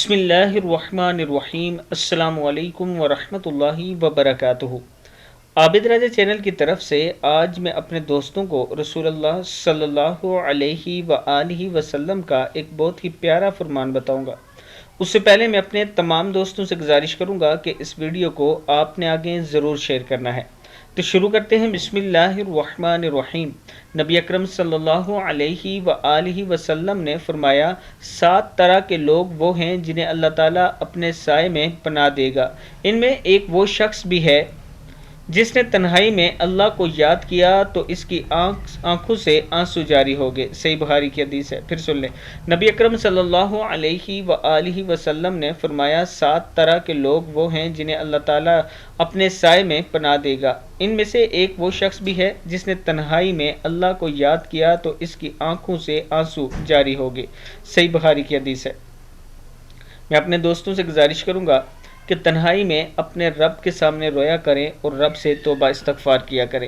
بسم اللہ الرحمن الرحیم۔ السلام علیکم ورحمۃ اللہ وبرکاتہ۔ عابد راجہ چینل کی طرف سے آج میں اپنے دوستوں کو رسول اللہ صلی اللہ علیہ وآلہ وسلم کا ایک بہت ہی پیارا فرمان بتاؤں گا۔ اس سے پہلے میں اپنے تمام دوستوں سے گزارش کروں گا کہ اس ویڈیو کو آپ نے آگے ضرور شیئر کرنا ہے۔ تو شروع کرتے ہیں۔ بسم اللہ الرحمن الرحیم۔ نبی اکرم صلی اللہ علیہ وآلہ وسلم نے فرمایا، 7 طرح کے لوگ وہ ہیں جنہیں اللہ تعالیٰ اپنے سائے میں پناہ دے گا۔ ان میں ایک وہ شخص بھی ہے جس نے تنہائی میں اللہ کو یاد کیا تو اس کی آنکھوں سے آنسو جاری ہو گئے۔ صحیح بخاری کی حدیث ہے۔ پھر سن لیں۔ نبی اکرم صلی اللہ علیہ وآلہ وسلم نے فرمایا، 7 طرح کے لوگ وہ ہیں جنہیں اللہ تعالیٰ اپنے سائے میں پناہ دے گا۔ ان میں سے ایک وہ شخص بھی ہے جس نے تنہائی میں اللہ کو یاد کیا تو اس کی آنکھوں سے آنسو جاری ہو گئے۔ صحیح بخاری کی حدیث ہے۔ میں اپنے دوستوں سے گزارش کروں گا کہ تنہائی میں اپنے رب کے سامنے رویا کریں اور رب سے توبہ استغفار کیا کریں۔